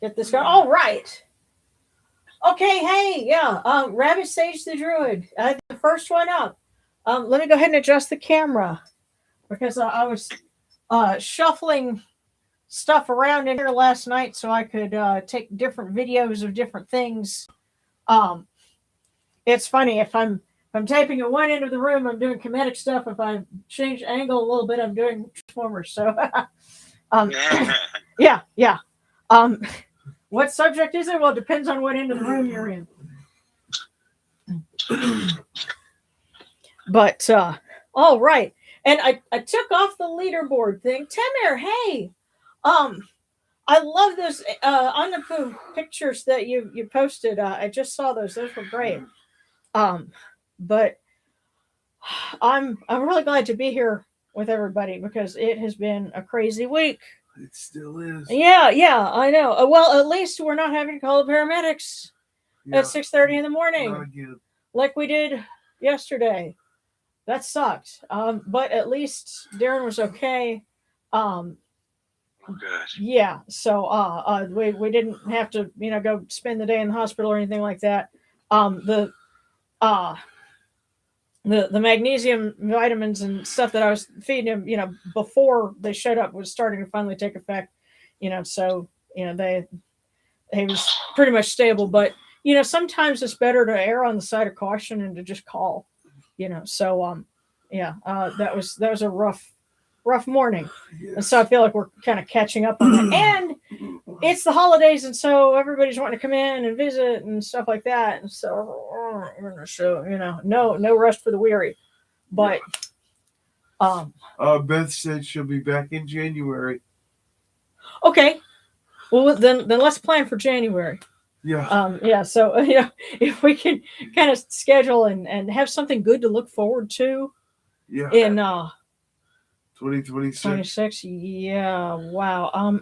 get this going. All right. Okay, hey, yeah. Rabbit Sage the Druid. The first one up. Let me go ahead and adjust the camera because I was shuffling stuff around in here last night so I could take different videos of different things. Um, it's funny if I'm taping at one end of the room, I'm doing Kemetic stuff. If I change angle a little bit, I'm doing Transformers. So, yeah, yeah. Um, what subject is it? Well, it depends on what end of the room you're in. But all right, and I took off the leaderboard thing. Temer, hey, I love those on the pictures that you posted. I just saw those; those were great. But I'm really glad to be here with everybody because it has been a crazy week. It still is. Yeah, yeah, I know. Well, at least we're not having to call the paramedics at 6:30 in the morning, Not again. like we did yesterday. That sucked. But at least Darren was okay. Um, Good. yeah. So we didn't have to go spend the day in the hospital or anything like that. The uh the magnesium vitamins and stuff that I was feeding him, before they showed up was starting to finally take effect. So he was pretty much stable. But sometimes it's better to err on the side of caution and to just call. So that was a rough morning. Yes. And so I feel like we're kind of catching up on that. And it's the holidays, and so everybody's wanting to come in and visit and stuff like that. And so no rest for the weary. But Beth said she'll be back in January. okay. Well, then let's plan for January. Yeah. So if we can kind of schedule and have something good to look forward to Yeah. in 2026. 26. Yeah. Wow.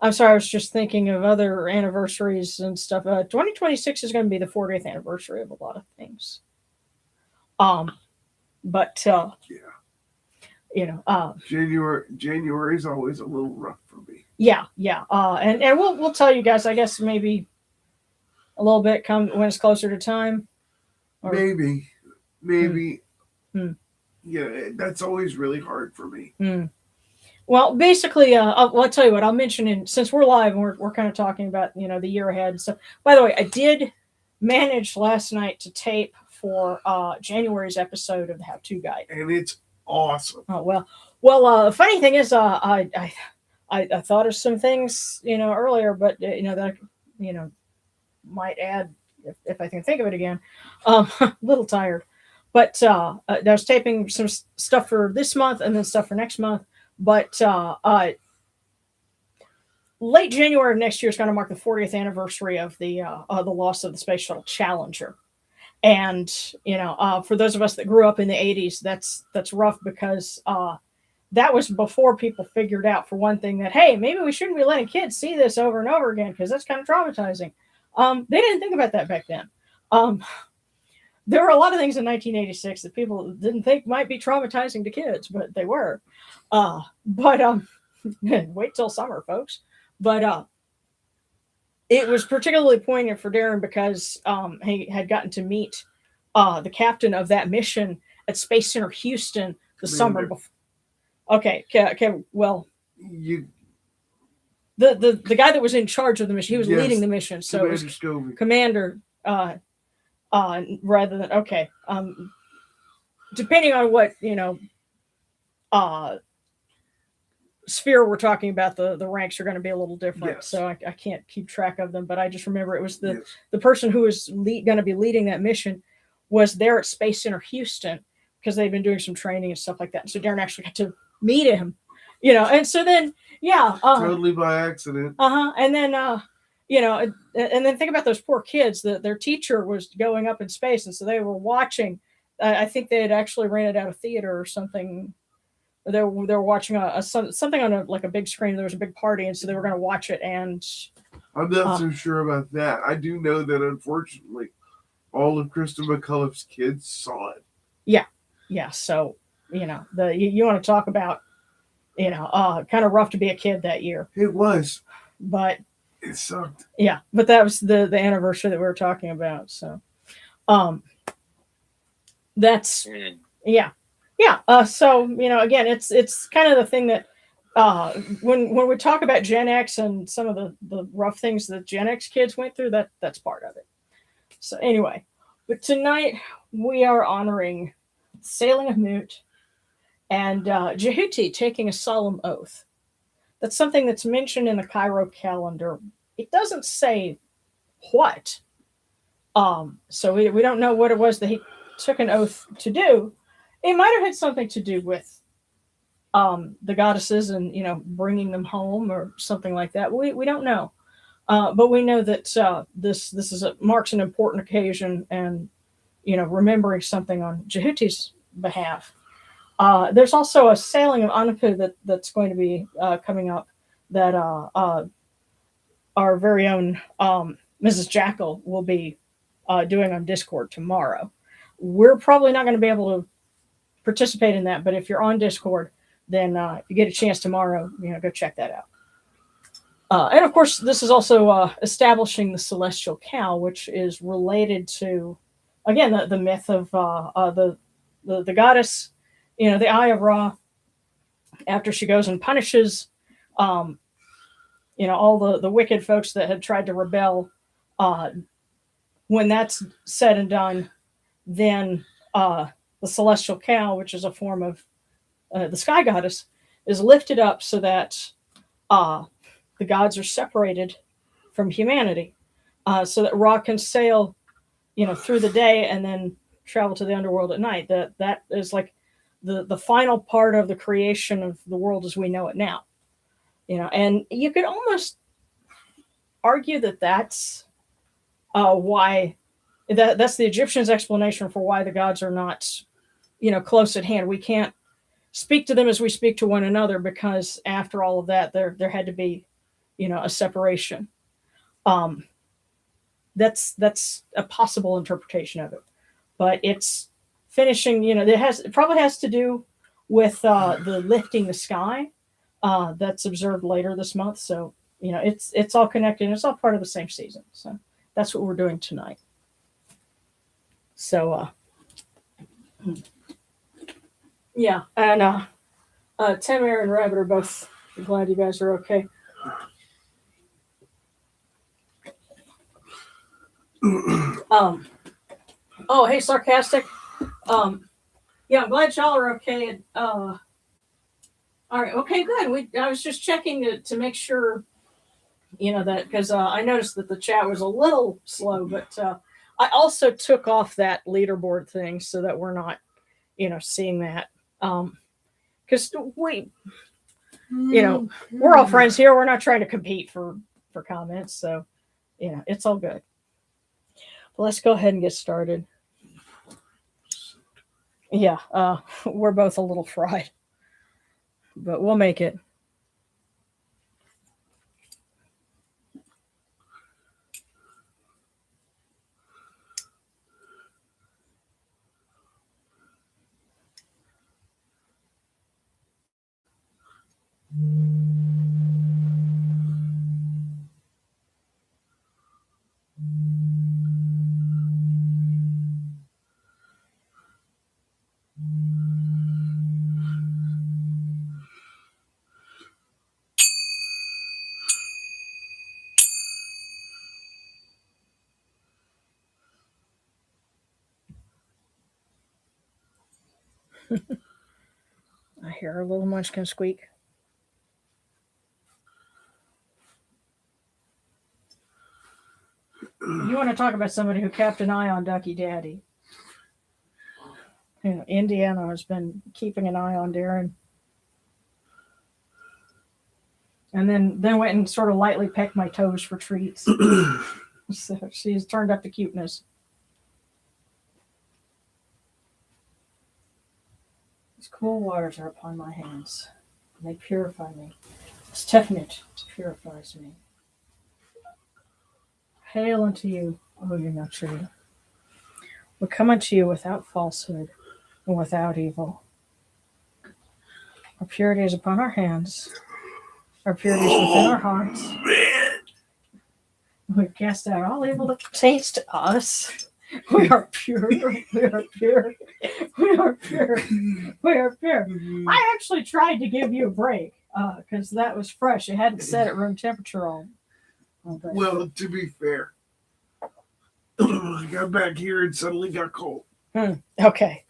I'm sorry, I was just thinking of other anniversaries and stuff. 2026 is going to be the 40th anniversary of a lot of things. But January is always a little rough for me. Yeah. And we'll tell you guys, I guess, maybe a little bit come when it's closer to time. Or, maybe. Hmm. Yeah, that's always really hard for me. Well, basically, I'll tell you what. I'll mention since we're live and we're kind of talking about the year ahead and stuff. By the way, I did manage last night to tape for January's episode of the How To Guide, and it's awesome. Oh well. Funny thing is, I thought of some things earlier, but that might add if I can think of it again. A little tired, but I was taping some stuff for this month and then stuff for next month. But late January of next year is going to mark the 40th anniversary of the loss of the Space Shuttle Challenger. And for those of us that grew up in the 80s, that's rough because that was before people figured out, for one thing, that hey, maybe we shouldn't be letting kids see this over and over again because that's kind of traumatizing. They didn't think about that back then. There were a lot of things in 1986 that people didn't think might be traumatizing to kids, but they were. But wait till summer, folks. But it was particularly poignant for Darren because he had gotten to meet the captain of that mission at Space Center Houston the summer before. Okay. Well, the guy that was in charge of the mission, he was leading the mission. So it was Commander. Rather than depending on what sphere we're talking about, the ranks are going to be a little different. Yes. So I can't keep track of them, but I just remember it was the person who was going to be leading that mission was there at Space Center Houston because they'd been doing some training and stuff like that. So Darren actually got to meet him, and so then totally by accident. And then and then think about those poor kids. Their teacher was going up in space, and so they were watching. I think they had actually rented out a theater or something. They were watching something on a big screen. There was a big party, and so they were going to watch it. And I'm not so sure about that. I do know that unfortunately, all of Krista McCullough's kids saw it. Yeah. So you want to talk about kind of rough to be a kid that year. It was. But It sucked. yeah, but that was the anniversary that we were talking about. So, um, that's yeah, yeah. So again, it's kind of the thing that when we talk about Gen X and some of the rough things that Gen X kids went through, that's part of it. So anyway, but tonight we are honoring Sailing of Moot and Djehuty taking a solemn oath. That's something that's mentioned in the Cairo calendar. It doesn't say what. So we don't know what it was that he took an oath to do. It might have had something to do with the goddesses and bringing them home or something like that. We don't know, but we know that this marks an important occasion and remembering something on Djehuty's behalf. There's also a sailing of Anapu that's going to be coming up that our very own Mrs. Jackal will be doing on Discord tomorrow. We're probably not going to be able to participate in that, but if you're on Discord, then if you get a chance tomorrow, go check that out. And of course, this is also establishing the celestial cow, which is related to, again, the myth of the goddess, the Eye of Ra, after she goes and punishes, all the wicked folks that had tried to rebel. When that's said and done, then the celestial cow, which is a form of the sky goddess, is lifted up so that the gods are separated from humanity, so that Ra can sail, through the day and then travel to the underworld at night. That is like the final part of the creation of the world as we know it now. And you could almost argue that that's why that's the Egyptians' explanation for why the gods are not, close at hand. We can't speak to them as we speak to one another because after all of that, there had to be, a separation. That's a possible interpretation of it, but it's finishing. It probably has to do with the lifting the sky that's observed later this month. So it's all connected. It's all part of the same season. So that's what we're doing tonight. So yeah, and Tamara and Rabbit are both glad you guys are okay. Oh, hey, Sarcastic. Yeah, I'm glad y'all are okay. All right, okay, good. I was just checking to make sure, that because I noticed that the chat was a little slow, but I also took off that leaderboard thing so that we're not, seeing that. Because we're all friends here. We're not trying to compete for comments, so it's all good. But let's go ahead and get started. Yeah, we're both a little fried, but we'll make it. I hear a little munchkin squeak. You want to talk about somebody who kept an eye on Ducky Daddy? Indiana has been keeping an eye on Darren, and then went and sort of lightly pecked my toes for treats. So she's turned up the cuteness. These cool waters are upon my hands, and they purify me. It's Tefnut purifies me. Hail unto you, O you not true. We come unto you without falsehood and without evil. Our purity is upon our hands. Our purity is within our hearts. Man. We cast out all evil that pertains to us. We are pure. We are pure. We are pure. We are pure. I actually tried to give you a break because that was fresh. It hadn't set at room temperature all day. Well, to be fair, I got back here and suddenly got cold. Okay.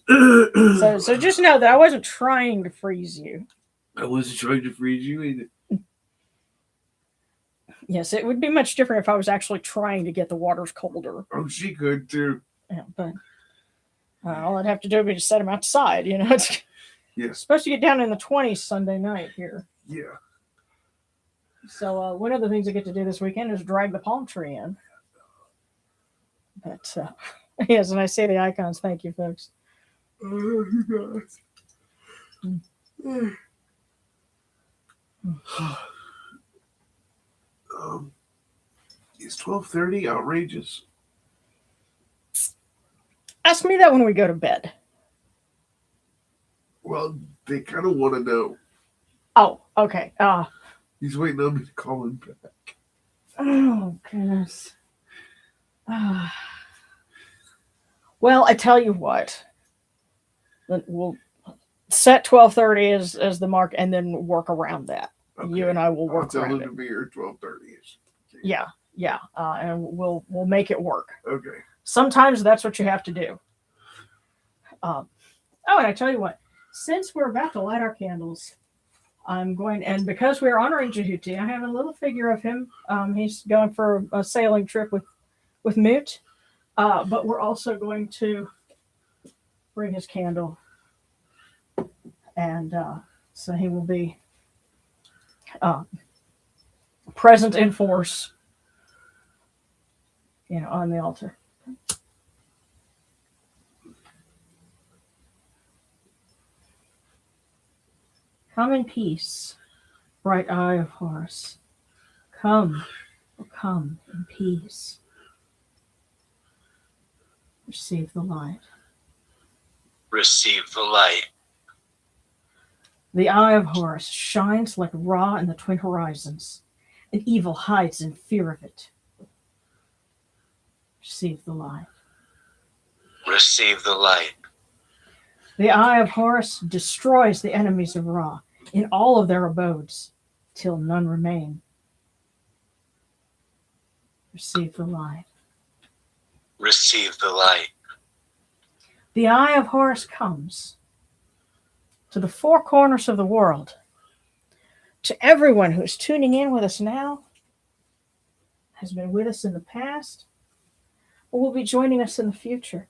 So just know that I wasn't trying to freeze you. I wasn't trying to freeze you either. Yes, it would be much different if I was actually trying to get the waters colder. Oh, she could too. Yeah, but all I'd have to do would be to set them outside. You know, it's Yes. supposed to get down in the 20s Sunday night here. Yeah. So one of the things I get to do this weekend is drag the palm tree in. But yes, and I see the icons. Thank you, folks. Oh, you guys. Is 12:30 outrageous? Ask me that when we go to bed. Well, they kind of want to know. Oh, okay. He's waiting on me to call him back. Oh, goodness. Well, I tell you what. We'll set 12:30 as the mark and then work around that. Okay. You and I will I'll work tell around him it. to be here at 12:30. Yeah. And we'll make it work. Okay. Sometimes that's what you have to do. And I tell you what, since we're about to light our candles, I'm going, and because we're honoring Djehuty, I have a little figure of him. He's going for a sailing trip with Moot, but we're also going to bring his candle, and so he will be present in force, on the altar. Come in peace, bright eye of Horus. Come in peace. Receive the light. Receive the light. The eye of Horus shines like Ra in the twin horizons, and evil hides in fear of it. Receive the light. Receive the light. The eye of Horus destroys the enemies of Ra in all of their abodes, till none remain. Receive the light. Receive the light. The eye of Horus comes to the four corners of the world, to everyone who's tuning in with us now, has been with us in the past, or will be joining us in the future.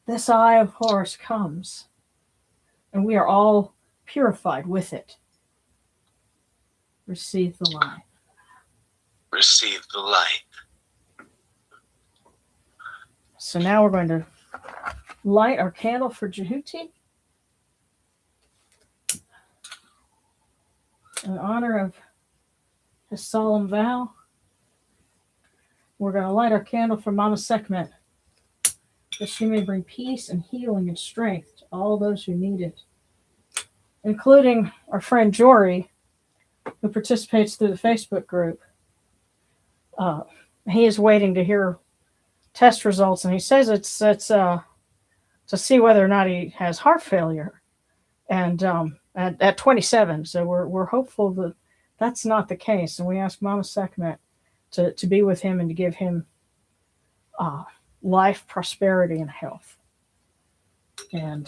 This eye of Horus comes, and we are all purified with it. Receive the light. Receive the light. So now we're going to light our candle for Djehuty in honor of his solemn vow. We're going to light our candle for Mama Sekhmet, that she may bring peace and healing and strength to all those who need it, including our friend Jory, who participates through the Facebook group. He is waiting to hear test results, and he says it's to see whether or not he has heart failure, and at 27. So we're hopeful that that's not the case, and we ask Mama Sekhmet to be with him and to give him life, prosperity, and health. And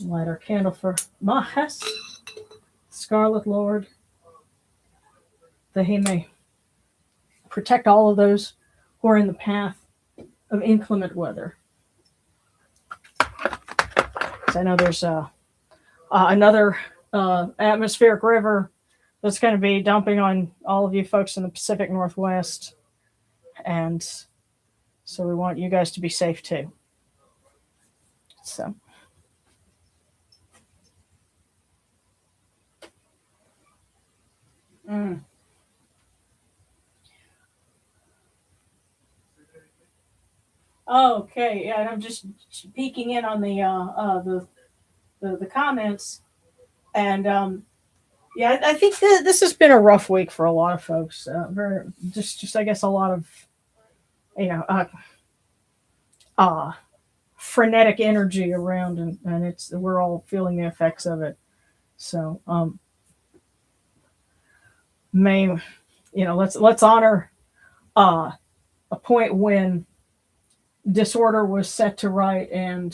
light our candle for Mahes, Scarlet Lord, that he may protect all of those who are in the path of inclement weather. So I know there's another atmospheric river that's going to be dumping on all of you folks in the Pacific Northwest. And so we want you guys to be safe too. So. Okay, yeah, and I'm just peeking in on the the comments, and yeah, I think this has been a rough week for a lot of folks. Very, just I guess a lot of you know frenetic energy around, and it's we're all feeling the effects of it. So may let's honor a point when disorder was set to right, and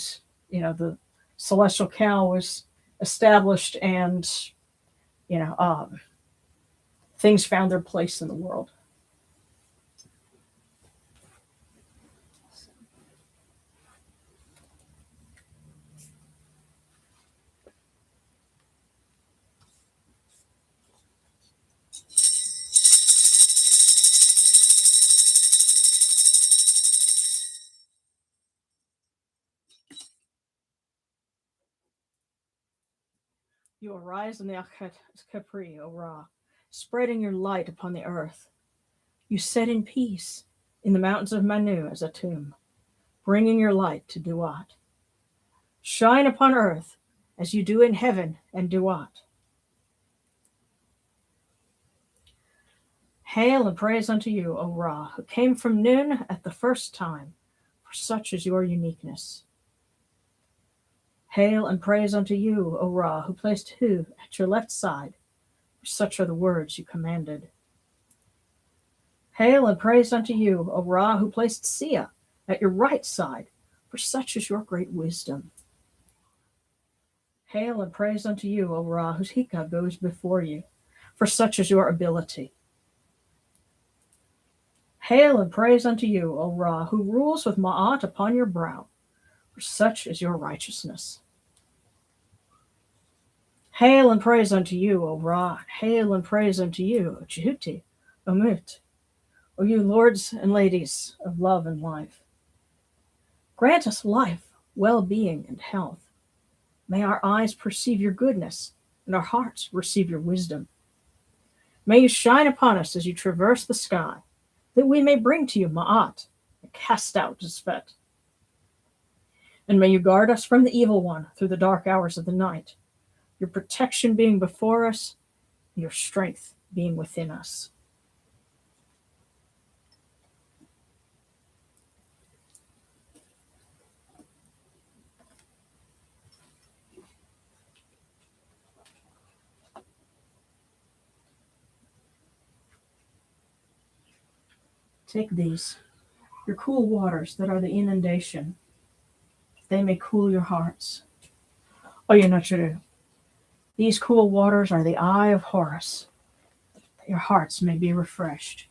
the celestial cow was established, and you know things found their place in the world. You arise in the Akhet Capri, O Ra, spreading your light upon the earth. You set in peace in the mountains of Manu as a tomb, bringing your light to Duat. Shine upon earth as you do in heaven and Duat. Hail and praise unto you, O Ra, who came from Nun at the first time, for such is your uniqueness. Hail and praise unto you, O Ra, who placed Hu at your left side, for such are the words you commanded. Hail and praise unto you, O Ra, who placed Sia at your right side, for such is your great wisdom. Hail and praise unto you, O Ra, whose Hika goes before you, for such is your ability. Hail and praise unto you, O Ra, who rules with Ma'at upon your brow, for such is your righteousness. Hail and praise unto you, O Ra, hail and praise unto you, O Djehuty, O Mut, O you lords and ladies of love and life. Grant us life, well-being, and health. May our eyes perceive your goodness, and our hearts receive your wisdom. May you shine upon us as you traverse the sky, that we may bring to you Ma'at, and cast out Despet. And may you guard us from the evil one through the dark hours of the night, your protection being before us, your strength being within us. Take these, your cool waters that are the inundation, they may cool your hearts. Oyunachuru, these cool waters are the eye of Horus, that your hearts may be refreshed.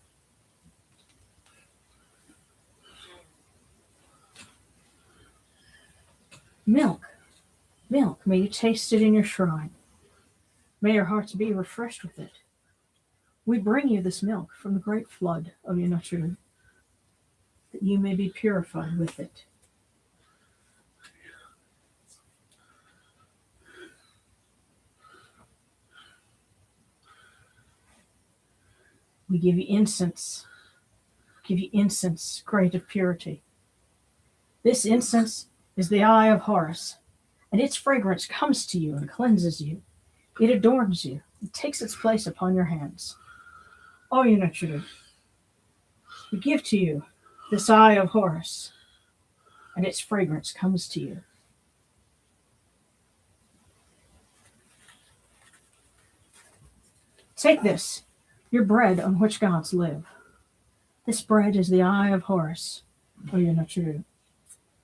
Milk, milk, may you taste it in your shrine. May your hearts be refreshed with it. We bring you this milk from the great flood of Oyunachuru, that you may be purified with it. We give you incense great of purity. This incense is the eye of Horus, and its fragrance comes to you and cleanses you. It adorns you and takes its place upon your hands. Oyunachuru, we give to you this eye of Horus, and its fragrance comes to you. Take this, your bread on which gods live. This bread is the eye of Horus, Oyunachuru.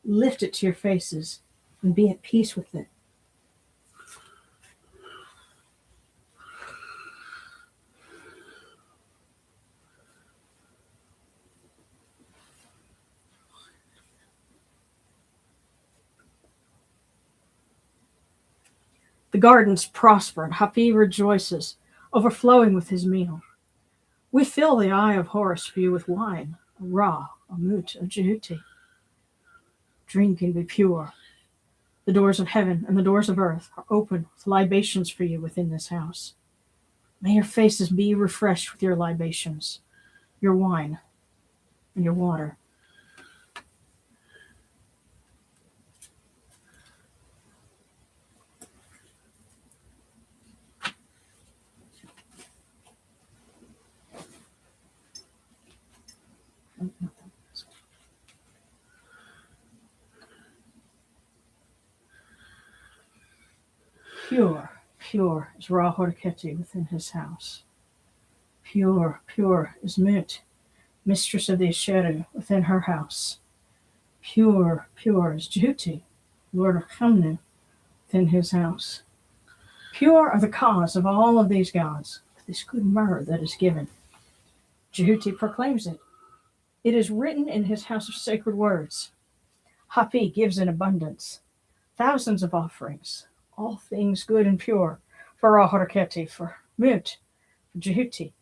Lift it to your faces and be at peace with it. The gardens prosper and Hapi rejoices, overflowing with his meal. We fill the eye of Horus for you with wine, a Ra, a Mut, a Djehuty. Drink and be pure. The doors of heaven and the doors of earth are open with libations for you within this house. May your faces be refreshed with your libations, your wine, and your water. Pure, pure is Ra Horiketi within his house. Pure, pure is Mut, mistress of the Asheru, within her house. Pure, pure is Djehuty, lord of Chemnu, within his house. Pure are the cause of all of these gods, with this good myrrh that is given. Djehuty proclaims it. It is written in his house of sacred words. Hapi gives in abundance, thousands of offerings, all things good and pure, for Ra Horiketi, for Mut, for Djehuty,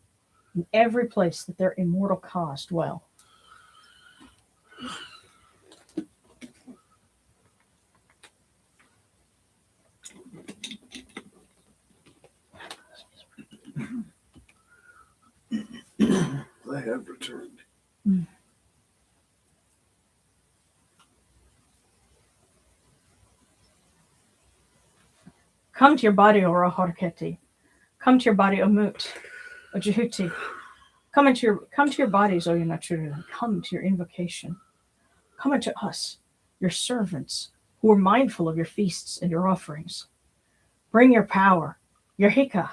in every place that their immortal cause dwell. I have returned. Come to your body, O Ra Horiketi. Come to your body, O Mut, O Djehuty. Come to your bodies, O Yunachuru. Come to your invocation. Come unto us, your servants, who are mindful of your feasts and your offerings. Bring your power, your hika,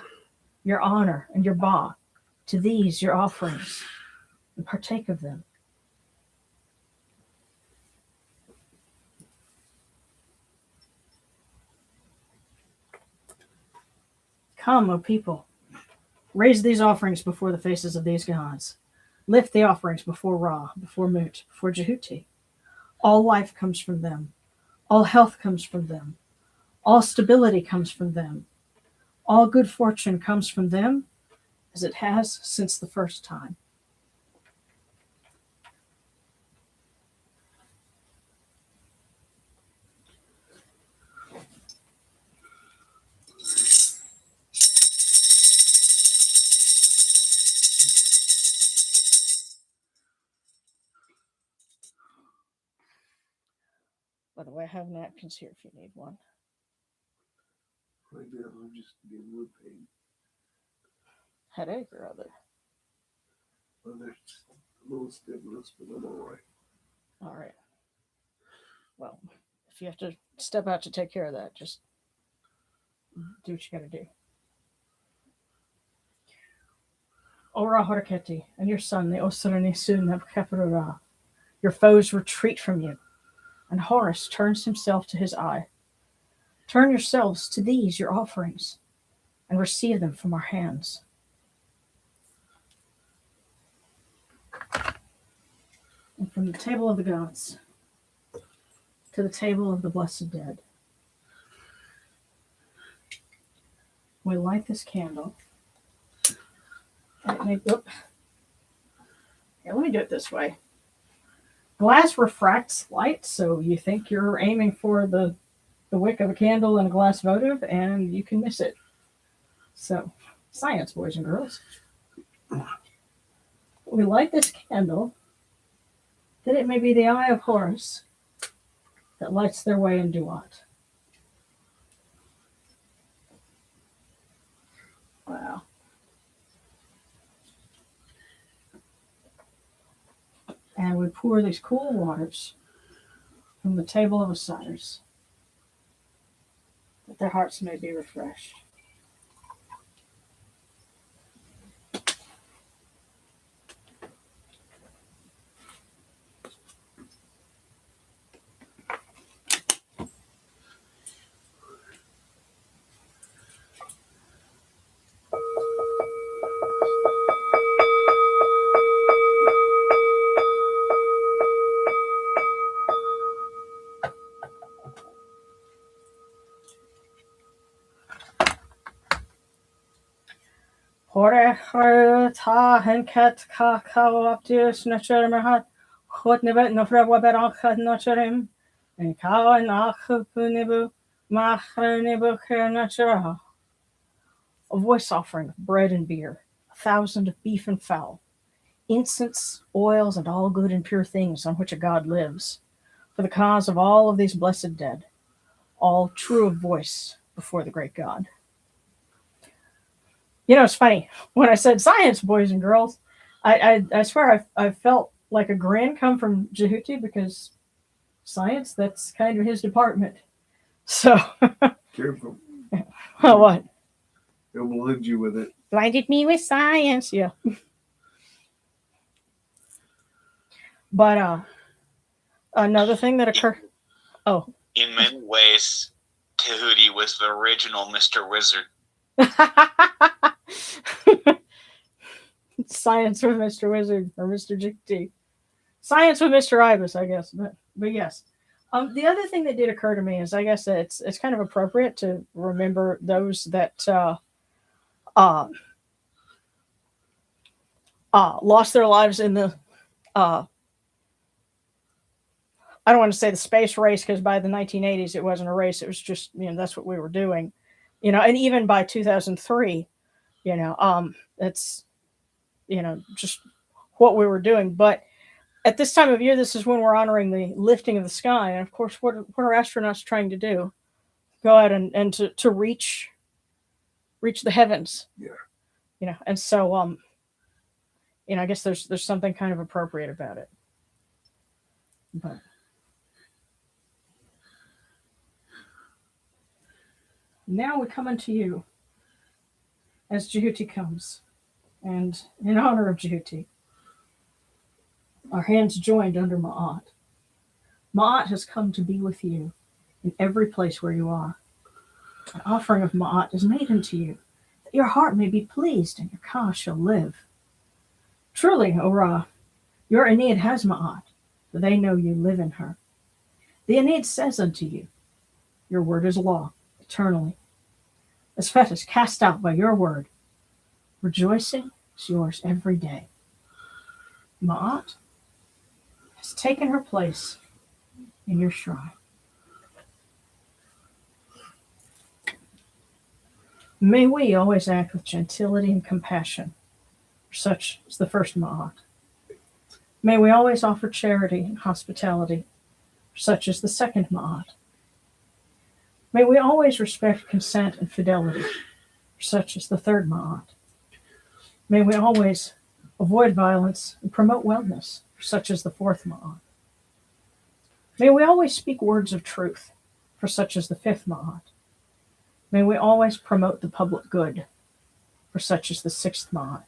your honor, and your ba to these your offerings, and partake of them. Come, O people, raise these offerings before the faces of these gods. Lift the offerings before Ra, before Mut, before Djehuty. All life comes from them. All health comes from them. All stability comes from them. All good fortune comes from them, as it has since the first time. By the way, I have napkins here if you need one. Right now, I'm just getting with pain. Headache or other? Well, there's a little stiffness, but I'm all right. All right. Well, if you have to step out to take care of that, just do what you gotta do. O Ra Horiketi and your son, the Osirani Sun Ra, your foes retreat from you, and Horus turns himself to his eye. Turn yourselves to these, your offerings, and receive them from our hands. And from the table of the gods to the table of the blessed dead, we light this candle. And it may, yeah, let me do it this way. Glass refracts light, so you think you're aiming for the wick of a candle in a glass votive, and you can miss it. So, science, boys and girls. We light this candle that it may be the eye of Horus that lights their way in Duat. Wow. And we pour these cool waters from the table of Osiris, that their hearts may be refreshed. Hore ta henket kakao aptius naturmahat hot nebet no fragwa berankat naturim and cow and achupunibu machrenibu natural. A voice offering of bread and beer, 1,000 of beef and fowl, incense, oils, and all good and pure things on which a god lives, for the cause of all of these blessed dead, all true of voice before the great god. You know, it's funny. When I said science, boys and girls, I swear I felt like a grin come from Djehuty, because science, that's kind of his department. So Careful. Oh, what? It will blind you with it. Blinded me with science. Yeah. But another thing that occurred. Oh. In many ways, Djehuty was the original Mr. Wizard. Science with Mr. Wizard or Mr. Djehuty. Science with Mr. Ibis, I guess. But yes. The other thing that did occur to me is I guess it's kind of appropriate to remember those that lost their lives in the I don't want to say the space race, because by the 1980s it wasn't a race. It was just, that's what we were doing, and even by 2003, it's, just what we were doing. But at this time of year, this is when we're honoring the lifting of the sky. And of course, what are astronauts trying to do? Go out and to reach the heavens. Yeah. And so, I guess there's something kind of appropriate about it. But now we come unto you as Djehuty comes. And in honor of Djehuty, our hands joined under Ma'at. Ma'at has come to be with you in every place where you are. An offering of Ma'at is made unto you, that your heart may be pleased and your Ka shall live. Truly, O Ra, your Aeneid has Ma'at, for they know you live in her. The Aeneid says unto you, your word is law, eternally. As Fet is cast out by your word, rejoicing is yours every day. Ma'at has taken her place in your shrine. May we always act with gentility and compassion, for such is the first Ma'at. May we always offer charity and hospitality, for such is the second Ma'at. May we always respect consent and fidelity, for such is the third Ma'at. May we always avoid violence and promote wellness, for such is the fourth Ma'at. May we always speak words of truth, for such is the fifth Ma'at. May we always promote the public good, for such is the sixth Ma'at.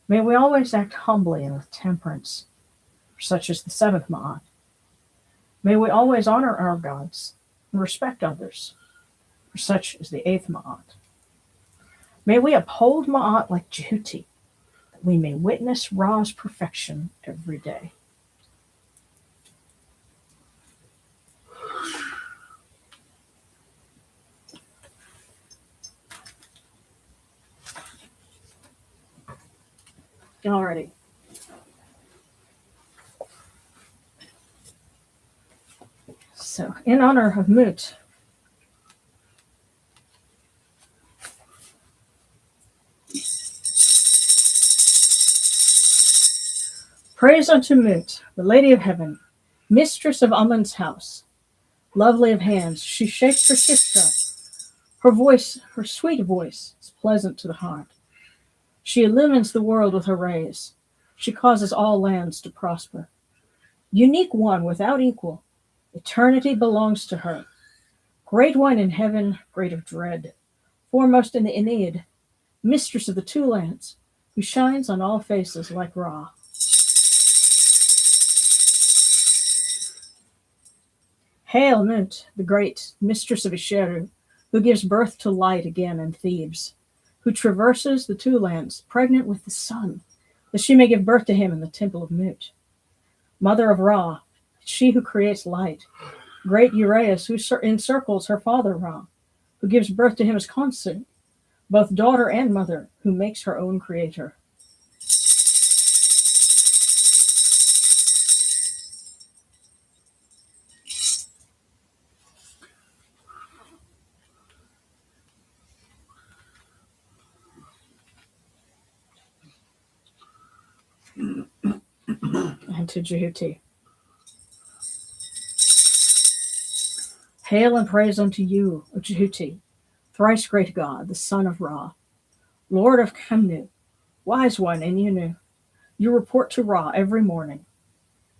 May we always act humbly and with temperance, for such is the seventh Ma'at. May we always honor our gods and respect others, for such is the eighth Ma'at. May we uphold Ma'at like Djehuty, that we may witness Ra's perfection every day. Alrighty. So, in honor of Mut, praise unto Mut, the Lady of Heaven, mistress of Amun's house, lovely of hands, she shakes her sistra. Her voice, her sweet voice, is pleasant to the heart. She illumines the world with her rays. She causes all lands to prosper. Unique one without equal, eternity belongs to her. Great one in heaven, great of dread, foremost in the Aeneid, mistress of the two lands, who shines on all faces like Ra. Hail Nut, the great, mistress of Isheru, who gives birth to light again in Thebes, who traverses the two lands, pregnant with the sun, that she may give birth to him in the temple of Mut. Mother of Ra, she who creates light, great Uraeus, who encircles her father Ra, who gives birth to him as consort, both daughter and mother, who makes her own creator. And to Djehuty. Hail and praise unto you, O Djehuty, thrice great God, the son of Ra, Lord of Kemnu, wise one in Yunu. You report to Ra every morning.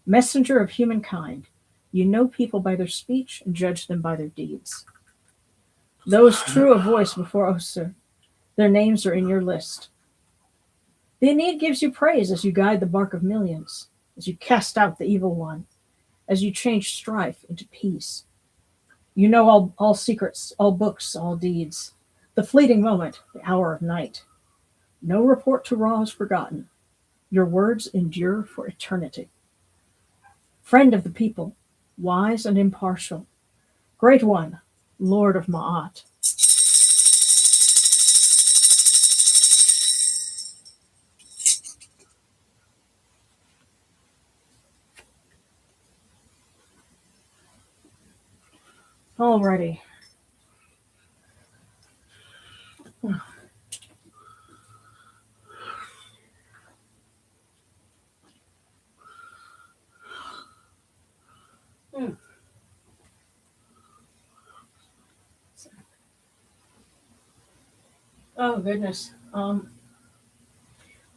Messenger of humankind, you know people by their speech and judge them by their deeds. Those true of voice before Osir, their names are in your list. The Aeneid gives you praise as you guide the bark of millions, as you cast out the evil one, as you change strife into peace. You know all secrets, all books, all deeds. The fleeting moment, the hour of night. No report to Ra is forgotten. Your words endure for eternity. Friend of the people, wise and impartial. Great one, Lord of Ma'at. Alrighty. Oh goodness.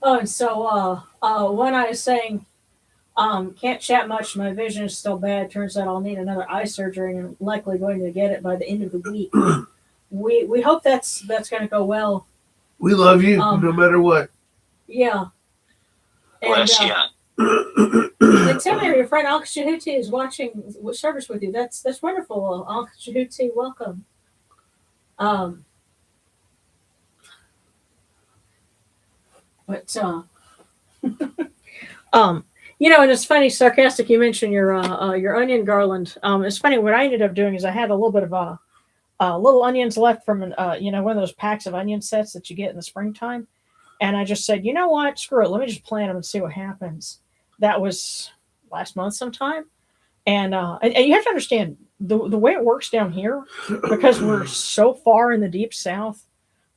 And so when I was saying can't chat much, my vision is still bad. Turns out I'll need another eye surgery and I'm likely going to get it by the end of the week. We hope that's going to go well. We love you no matter what. Yeah. Bless you. And tell me, your friend Uncle Djehuty is watching service with you. That's wonderful. Uncle Djehuty, welcome. But and it's funny, sarcastic. You mentioned your onion garland. It's funny. What I ended up doing is I had a little bit of little onions left from one of those packs of onion sets that you get in the springtime, and I just said, you know what, screw it. Let me just plant them and see what happens. That was last month sometime, and you have to understand the way it works down here because we're so far in the deep south.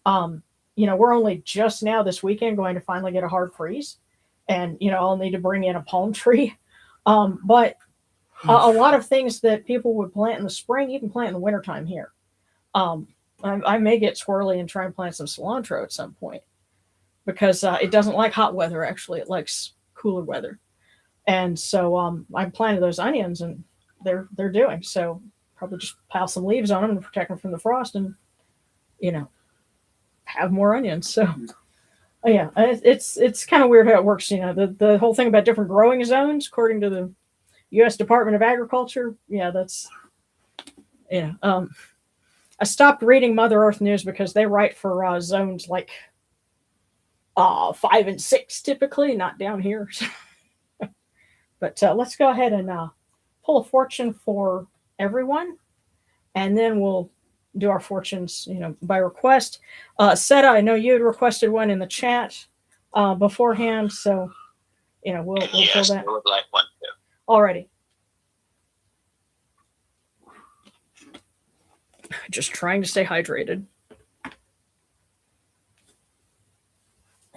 We're only just now this weekend going to finally get a hard freeze. And, I'll need to bring in a palm tree. But a lot of things that people would plant in the spring, you can plant in the wintertime here. I may get squirrely and try and plant some cilantro at some point because it doesn't like hot weather, actually. It likes cooler weather. And so I planted those onions and they're doing. So probably just pile some leaves on them to protect them from the frost and, have more onions. So... yeah, it's kind of weird how it works. The whole thing about different growing zones, according to the U.S. Department of Agriculture. Yeah, that's I stopped reading Mother Earth News because they write for zones like 5 and 6 typically, not down here. But let's go ahead and pull a fortune for everyone, and then we'll do our fortunes, by request. Seta, I know you had requested one in the chat beforehand, so we'll yes, pull that. I would like one too. Alrighty. Just trying to stay hydrated.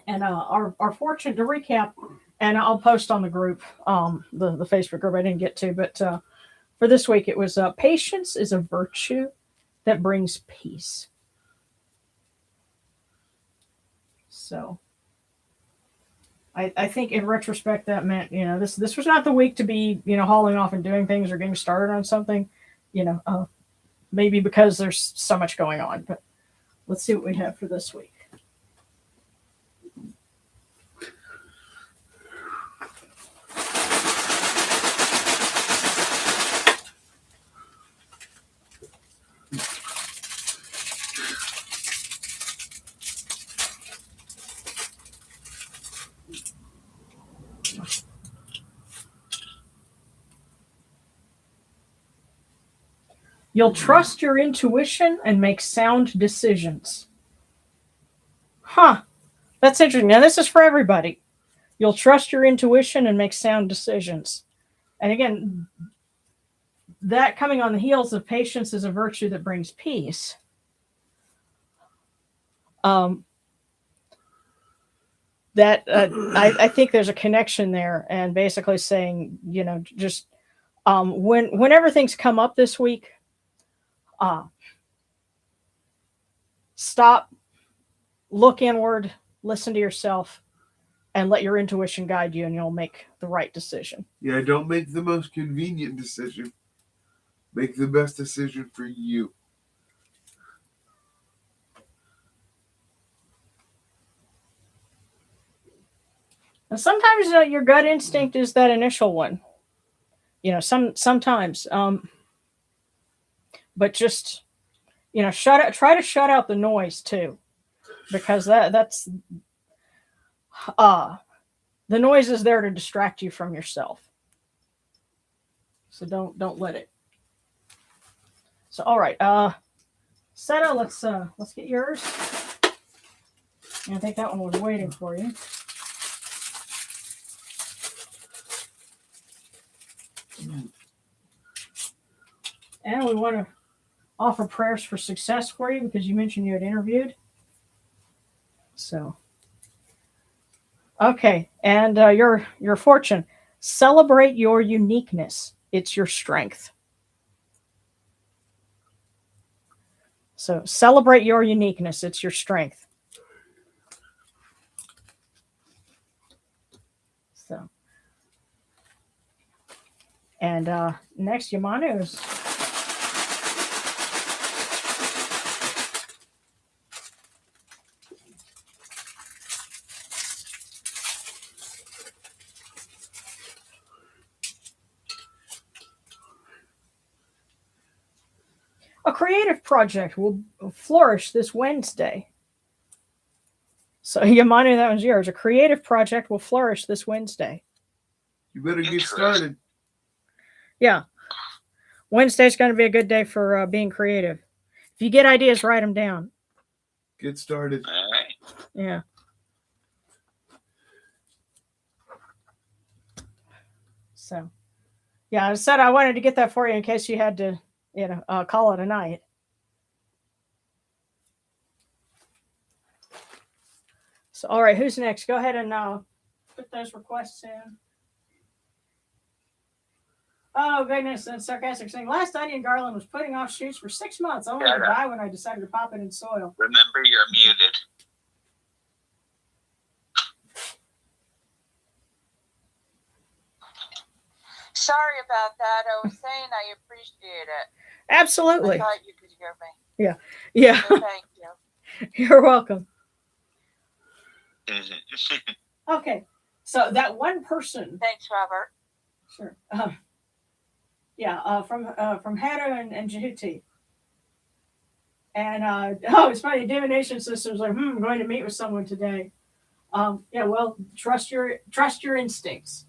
And our fortune, to recap, and I'll post on the group, the Facebook group I didn't get to, but for this week it was patience is a virtue that brings peace. So I think in retrospect that meant, this was not the week to be, hauling off and doing things or getting started on something, maybe because there's so much going on. But let's see what we have for this week. You'll trust your intuition and make sound decisions. That's interesting. Now, this is for everybody. You'll trust your intuition and make sound decisions. And again, that coming on the heels of patience is a virtue that brings peace. I think there's a connection there, and basically saying, just whenever things come up this week, stop, look inward, listen to yourself, and let your intuition guide you, and you'll make the right decision. Yeah, don't make the most convenient decision. Make the best decision for you. And sometimes your gut instinct is that initial one. Sometimes, but just try to shut out the noise too, because that's the noise is there to distract you from yourself. So don't let it. So all right, Seta, let's get yours. And I think that one was waiting for you. And we want to offer prayers for success for you because you mentioned you had interviewed. So, okay, and your fortune. Celebrate your uniqueness. It's your strength. So celebrate your uniqueness. It's your strength. So, and next, Yamanu's. A creative project will flourish this Wednesday. So, Yamanu, that was yours. A creative project will flourish this Wednesday. You better get started. Yeah. Wednesday's going to be a good day for being creative. If you get ideas, write them down. Get started. All right. Yeah. So, yeah, I said I wanted to get that for you in case you had to, call it a night. So, all right, who's next? Go ahead and put those requests in. Oh, goodness, and sarcastic saying, last onion garland was putting off shoots for 6 months, only to die when I decided to pop it in soil. Remember, you're muted. Sorry about that. I was saying I appreciate it. Absolutely. I thought you could hear me. Yeah. Yeah. So thank you. You're welcome. Mhm. Okay. So that one person. Thanks, Robert. Sure. From Hannah and Djehuty. And it's funny, divination system's like, I'm going to meet with someone today. Well, trust your instincts.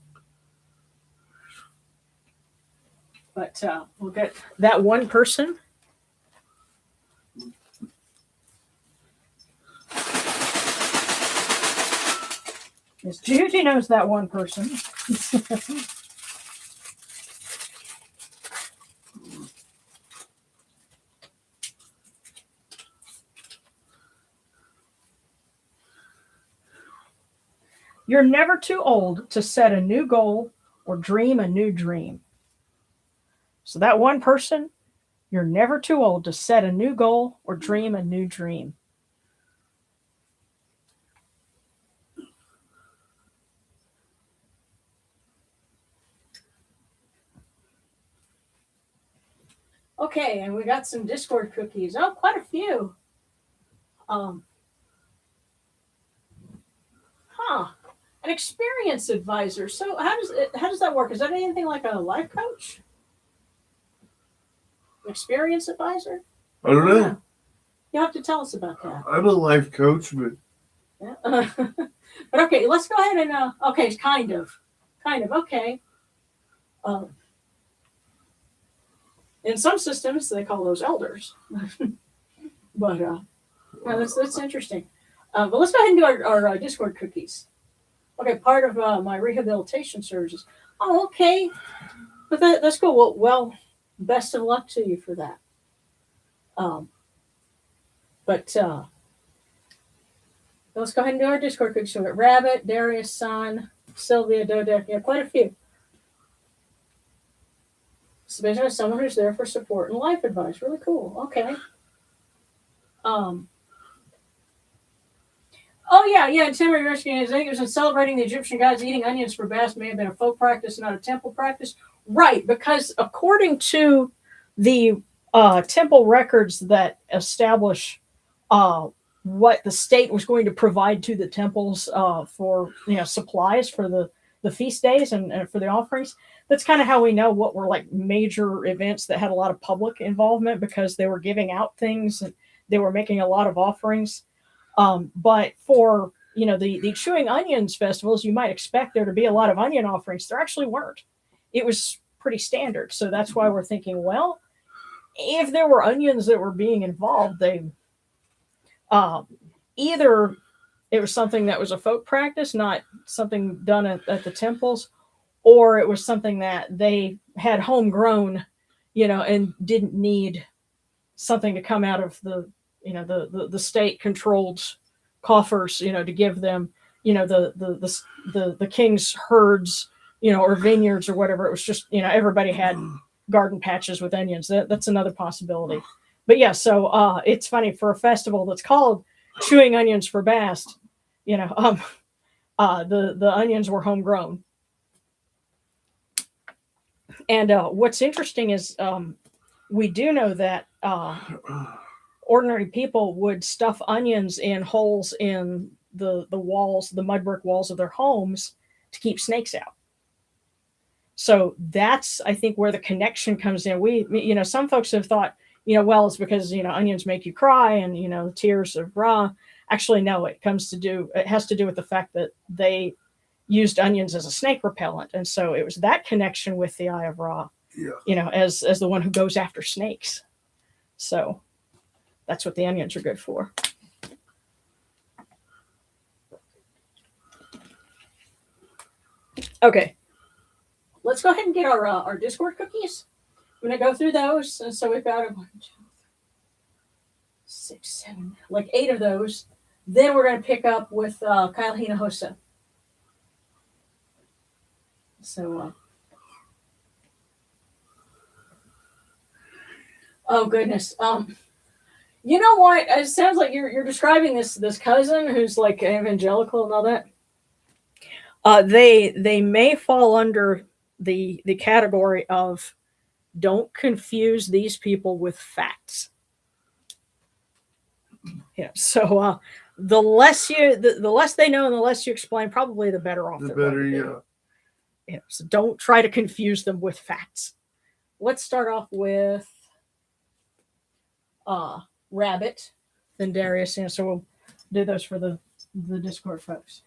But we'll get that one person. Yes, Djehuty knows that one person. You're never too old to set a new goal or dream a new dream. So that one person, you're never too old to set a new goal or dream a new dream. Okay, and we got some Discord cookies. Oh, quite a few. An experience advisor. So how does that work? Is that anything like a life coach? Experience advisor? I don't know. Yeah. You have to tell us about that. I'm a life coach, but Yeah. But okay, let's go ahead and okay, kind of, okay. In some systems, they call those elders, but that's interesting. But let's go ahead and do our Discord cookies. Okay, part of my rehabilitation services. Oh, okay, but that's cool. Well, best of luck to you for that. But let's go ahead and do our Discord cookies. So we got Rabbit, Darius, Son, Sylvia, Dodek. Yeah, quite a few. So basically, someone who's there for support and life advice. Really cool. Okay. Oh yeah. And Tim Risky, I think it was in celebrating the Egyptian gods eating onions for baths may have been a folk practice, not a temple practice. Right, because according to the temple records that establish what the state was going to provide to the temples for supplies for the feast days and for the offerings. That's kind of how we know what were like major events that had a lot of public involvement, because they were giving out things and they were making a lot of offerings. But for the chewing onions festivals, you might expect there to be a lot of onion offerings. There actually weren't. It was pretty standard. So that's why we're thinking, well, if there were onions that were being involved, they either it was something that was a folk practice, not something done at the temples, or it was something that they had homegrown, and didn't need something to come out of the state controlled coffers, to give them, the king's herds, or vineyards or whatever. It was just, everybody had garden patches with onions. That's another possibility. But yeah, so it's funny, for a festival that's called Chewing Onions for Bast, the onions were homegrown. And what's interesting is we do know that ordinary people would stuff onions in holes in the walls, the mud brick walls of their homes, to keep snakes out. So that's, I think, where the connection comes in. We some folks have thought, well, it's because, onions make you cry and, tears of Ra. Actually, no, it has to do with the fact that they used onions as a snake repellent. And so it was that connection with the Eye of Ra, as the one who goes after snakes. So that's what the onions are good for. Okay. Let's go ahead and get our Discord cookies. I'm going to go through those. And so we've got 1, 2, 6, 7, like 8 of those. Then we're going to pick up with Kyle Hinojosa. So, oh goodness. You know what? It sounds like you're describing this cousin who's like evangelical and all that. They may fall under the category of don't confuse these people with facts. Yeah. So the less they know and the less you explain, probably the better off. The better, yeah. So don't try to confuse them with facts. Let's start off with Rabbit, then Darius. So we'll do those for the Discord folks.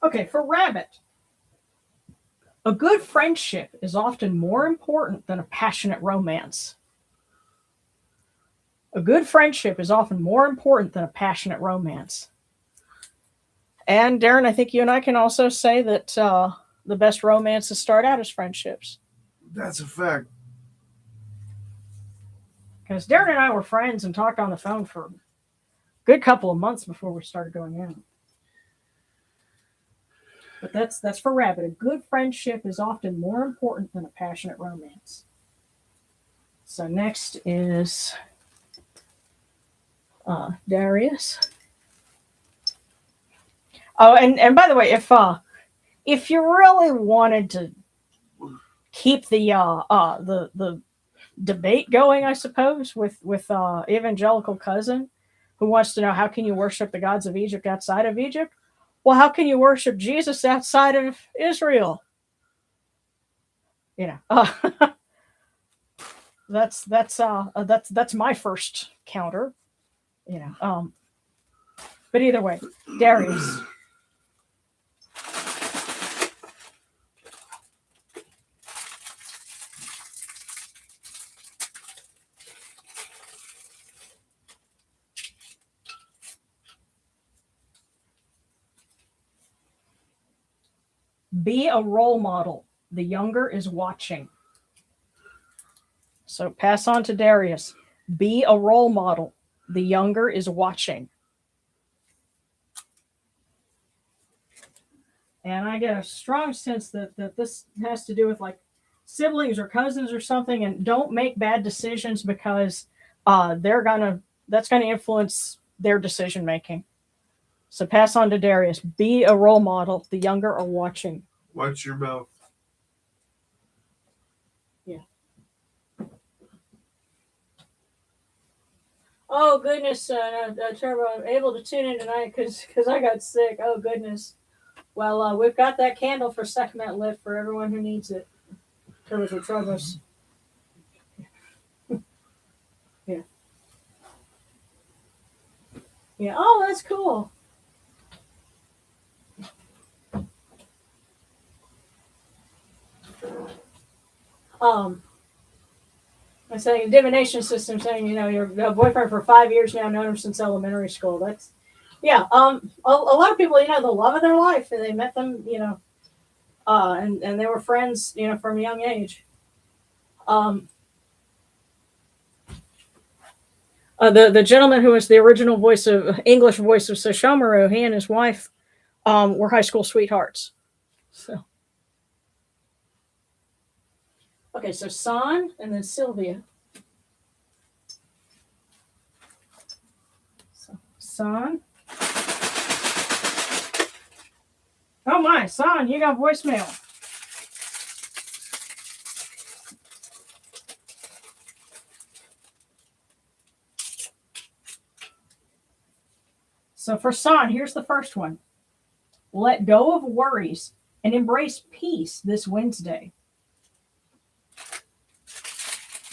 Okay, for Rabbit, a good friendship is often more important than a passionate romance. A good friendship is often more important than a passionate romance. And Darren, I think you and I can also say that the best romances start out as friendships. That's a fact. Because Darren and I were friends and talked on the phone for a good couple of months before we started going out. But that's for Rabbit. A good friendship is often more important than a passionate romance. So next is Darius. Oh, and by the way, if you really wanted to keep the debate going, I suppose, with evangelical cousin who wants to know how can you worship the gods of Egypt outside of Egypt? Well, how can you worship Jesus outside of Israel? That's my first counter. But either way, Darius. Be a role model. The younger is watching. So pass on to Darius. Be a role model. The younger is watching. And I get a strong sense that this has to do with like siblings or cousins or something, and don't make bad decisions because that's gonna influence their decision making. So pass on to Darius. Be a role model. The younger are watching. Watch your mouth. Yeah. Oh goodness, Turbo, I'm able to tune in tonight because I got sick. Oh goodness. Well, we've got that candle for Sekhmet lit for everyone who needs it. Turbos or Turbos. Yeah. Yeah. Oh, that's cool. I'm saying divination system saying, your boyfriend for 5 years now, known him since elementary school. That's, yeah. A lot of people, the love of their life, and they met them, and they were friends, from a young age. The gentleman who was the original English voice of Sesshomaru, he and his wife were high school sweethearts. So, okay, so San and then Sylvia. So, San. Oh my, San, you got voicemail. So for San, here's the first one. Let go of worries and embrace peace this Wednesday.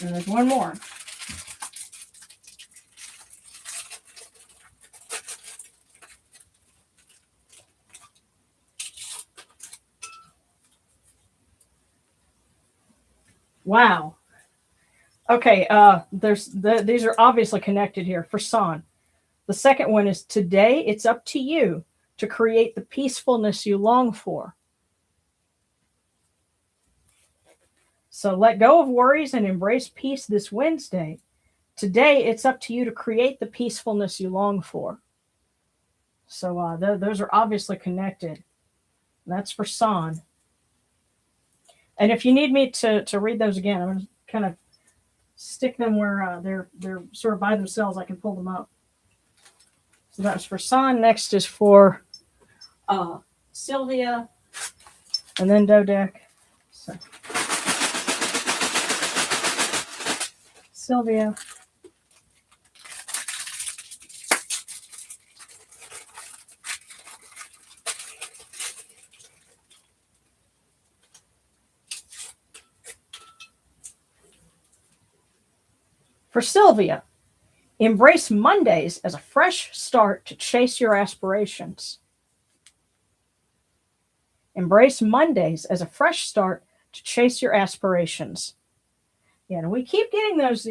And there's one more. Wow. Okay, these are obviously connected here for San. The second one is today it's up to you to create the peacefulness you long for. So let go of worries and embrace peace this Wednesday. Today it's up to you to create the peacefulness you long for. So those are obviously connected. That's for San. And if you need me to read those again, I'm going to kind of stick them where they're sort of by themselves. I can pull them up. So that's for San. Next is for Sylvia, and then Dodek. So Sylvia. For Sylvia, embrace Mondays as a fresh start to chase your aspirations. Embrace Mondays as a fresh start to chase your aspirations. Yeah, and we keep getting those,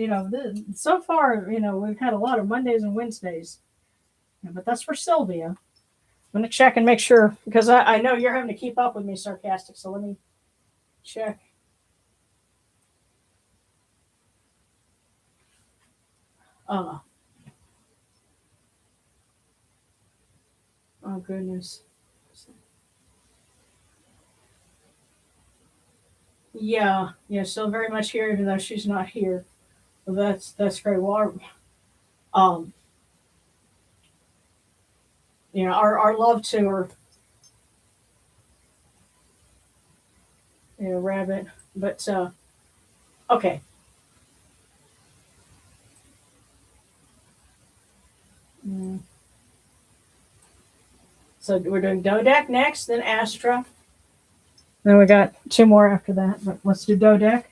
so far, we've had a lot of Mondays and Wednesdays. Yeah, but that's for Sylvia. I'm going to check and make sure, because I know you're having to keep up with me, Sarcastic, so let me check. Oh, goodness. Yeah, still very much here, even though she's not here. Well, that's great. Well, our love to her, Rabbit. But okay. So we're doing Dodek next, then Astra. Then we got two more after that, but let's do Dodek.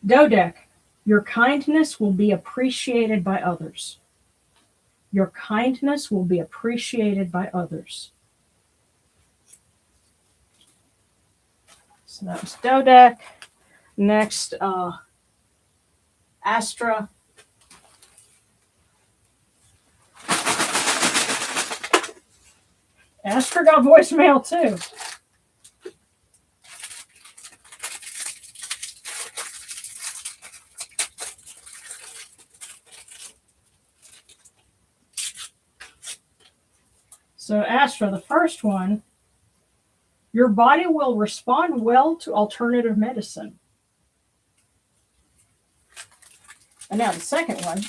Dodek, your kindness will be appreciated by others. Your kindness will be appreciated by others. So that was Dodek. Next, Astra. Astra got voicemail too. So Astra, the first one, your body will respond well to alternative medicine. And now the second one.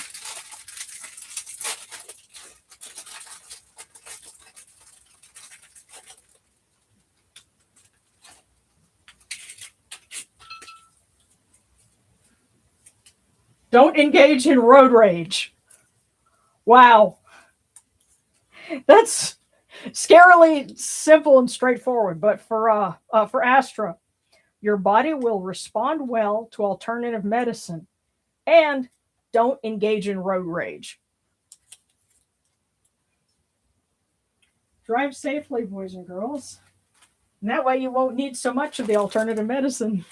Don't engage in road rage. Wow. That's scarily simple and straightforward, but for Astra, your body will respond well to alternative medicine, and don't engage in road rage. Drive safely, boys and girls. And that way you won't need so much of the alternative medicine.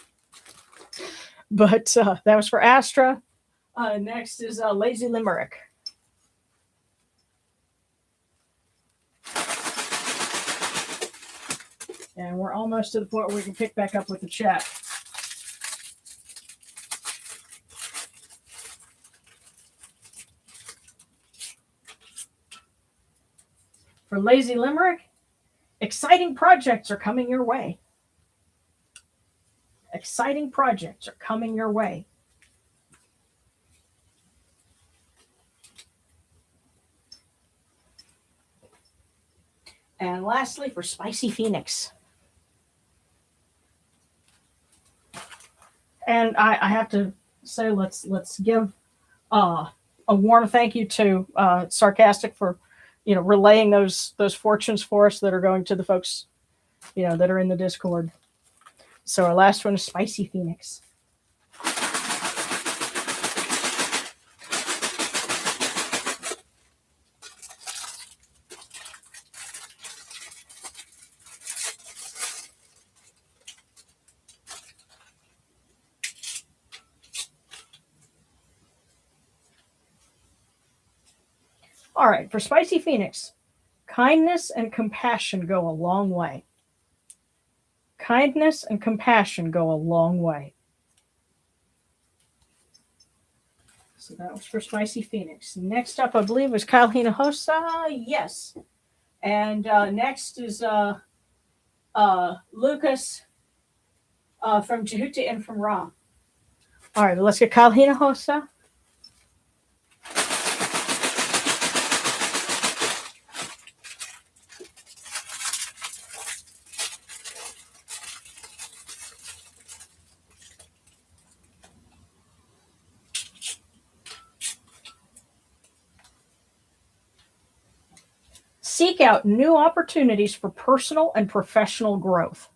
But that was for Astra. Next is Lazy Limerick. And we're almost to the point where we can pick back up with the chat. For Lazy Limerick, exciting projects are coming your way. Exciting projects are coming your way. And lastly, for Spicy Phoenix. And I have to say, let's give a warm thank you to Sarcastic for, relaying those fortunes for us that are going to the folks, that are in the Discord. So our last one is Spicy Phoenix. All right, for Spicy Phoenix, kindness and compassion go a long way. Kindness and compassion go a long way. So that was for Spicy Phoenix. Next up, I believe, was Kyle Hinojosa. Yes. And next is Lucas from Djehuty and from Ra. All right, let's get Kyle Hinojosa. Seek out new opportunities for personal and professional growth.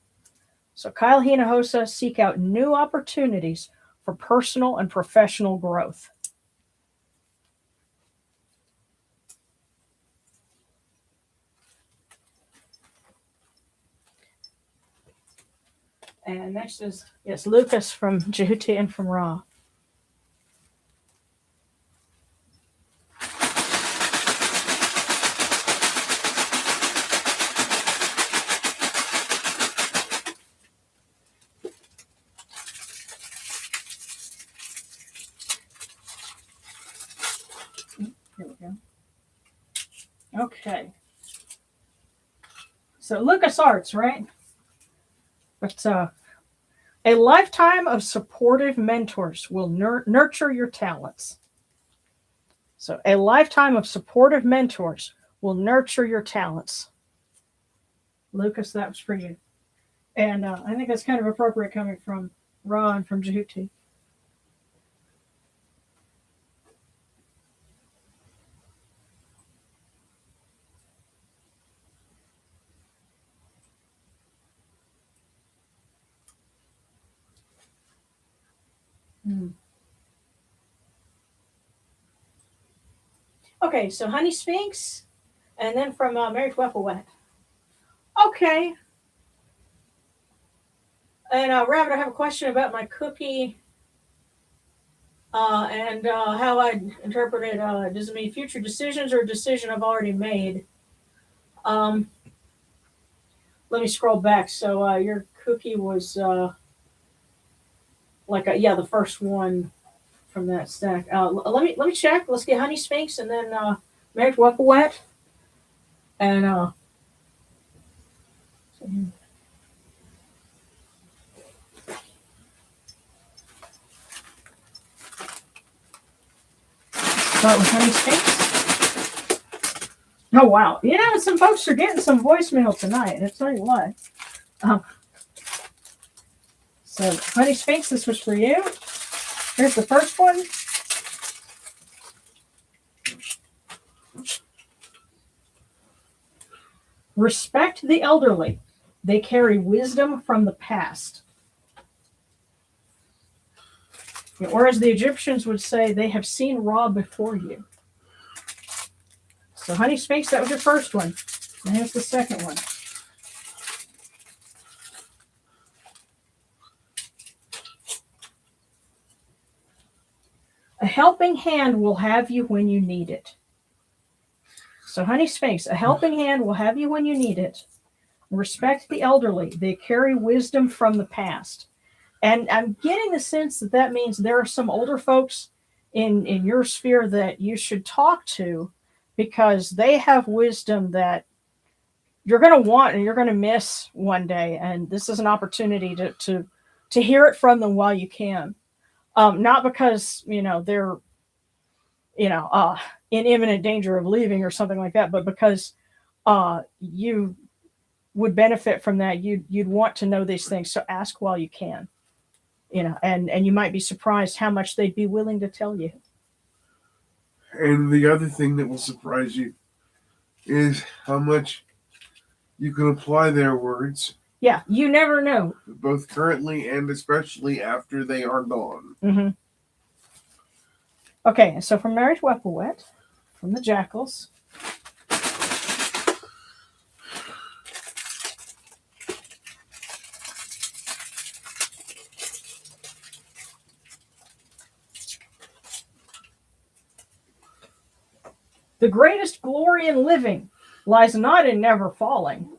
So Kyle Hinojosa, seek out new opportunities for personal and professional growth. And next is, yes, Lucas from Djehuty and from Ra. Here we go. Okay. So LucasArts, right? But a lifetime of supportive mentors will nurture your talents. So a lifetime of supportive mentors will nurture your talents. Lucas, that was for you. And I think that's kind of appropriate coming from Ra and from Djehuty. Okay, so Honey Sphinx, and then from Mary Wet. Okay. And Rabbit, I have a question about my cookie and how I interpret it. Does it mean future decisions or a decision I've already made? let me scroll back. So your cookie was the first one from that stack. Let me check. Let's get Honey Sphinx and then Marriage Weapon Wet. And start with Honey Sphinx. Oh wow! Some folks are getting some voicemail tonight. I'll tell you what. So Honey Sphinx, this was for you. Here's the first one. Respect the elderly. They carry wisdom from the past. Or as the Egyptians would say, they have seen Ra before you. So Honey Sphinx, that was your first one. And here's the second one. A helping hand will have you when you need it. So Honey Sphinx, a helping hand will have you when you need it. Respect the elderly. They carry wisdom from the past. And I'm getting the sense that that means there are some older folks in your sphere that you should talk to, because they have wisdom that you're going to want and you're going to miss one day. And this is an opportunity to hear it from them while you can. Not because, they're, in imminent danger of leaving or something like that, but because you would benefit from that. You'd want to know these things. So ask while you can, and you might be surprised how much they'd be willing to tell you. And the other thing that will surprise you is how much you can apply their words. Yeah, you never know. Both currently and especially after they are gone. Mm-hmm. Okay, so from Marriage Weapon Wet, from the Jackals. The greatest glory in living lies not in never falling,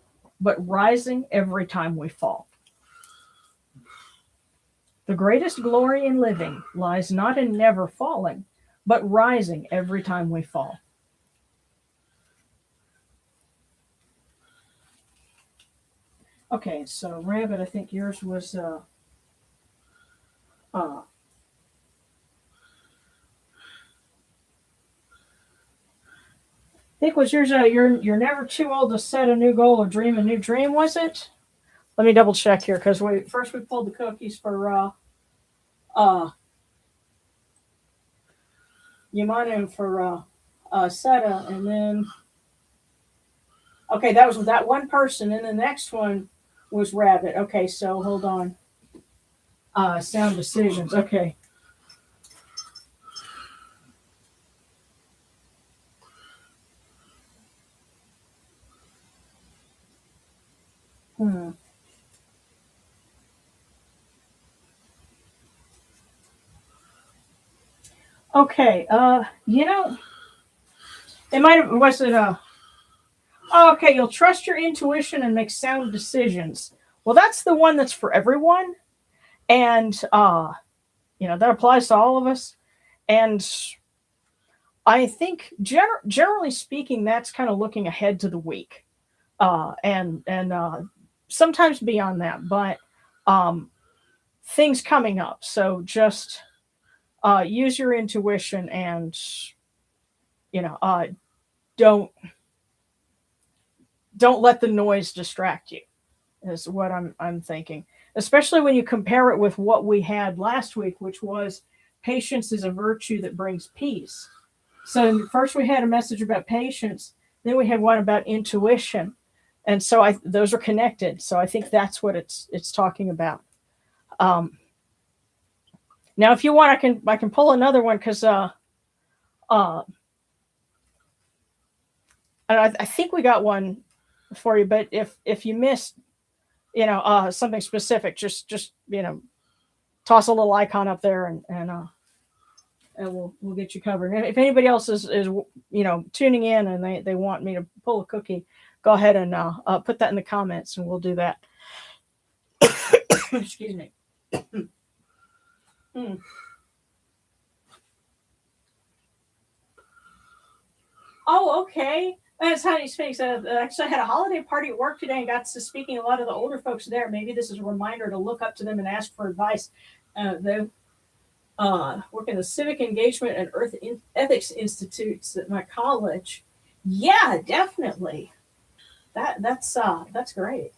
but rising every time we fall. The greatest glory in living lies not in never falling, but rising every time we fall. Okay, so Rabbit, I think yours was I think was yours. You're never too old to set a new goal or dream a new dream. Was it? Let me double check here, because we pulled the cookies for Yamanu for Seta, and then okay, that was with that one person, and the next one was Rabbit. Okay, so hold on. Sound decisions. Okay. Okay, it might have, was it okay, you'll trust your intuition and make sound decisions. Well, that's the one that's for everyone. And, that applies to all of us. And I think generally speaking, that's kind of looking ahead to the week. And sometimes beyond that, but things coming up. So just use your intuition and, don't let the noise distract you, is what I'm thinking. Especially when you compare it with what we had last week, which was patience is a virtue that brings peace. So first we had a message about patience, then we had one about intuition. And so those are connected. So I think that's what it's talking about. Now, if you want, I can pull another one, because I think we got one for you. But if you missed, something specific, just toss a little icon up there, and we'll get you covered. And if anybody else is tuning in and they want me to pull a cookie, go ahead and put that in the comments, and we'll do that. Excuse me. Oh, okay. As Honey speaks, actually, I had a holiday party at work today and got to speaking to a lot of the older folks there. Maybe this is a reminder to look up to them and ask for advice. They work in the Civic Engagement and Ethics Institutes at my college. Yeah, definitely. That's great.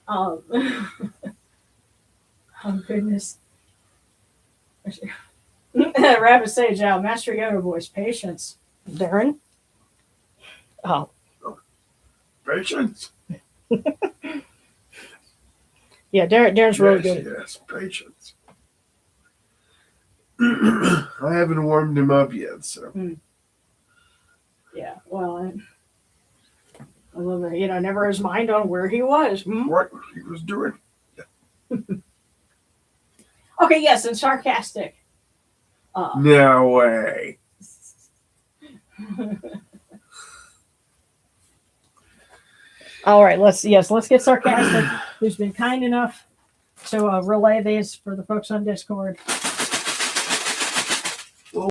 Oh goodness. Rabbit Sage out. Master Yoda voice. Patience. Darren. Oh. Patience. Yeah, Darren's really Yes, good. yes, patience. I haven't warmed him up yet, so. Yeah, well, I love it. Never his mind on where he was. What he was doing. Okay, yes, and sarcastic. No way. All right, let's get sarcastic. Who's been kind enough to relay these for the folks on Discord.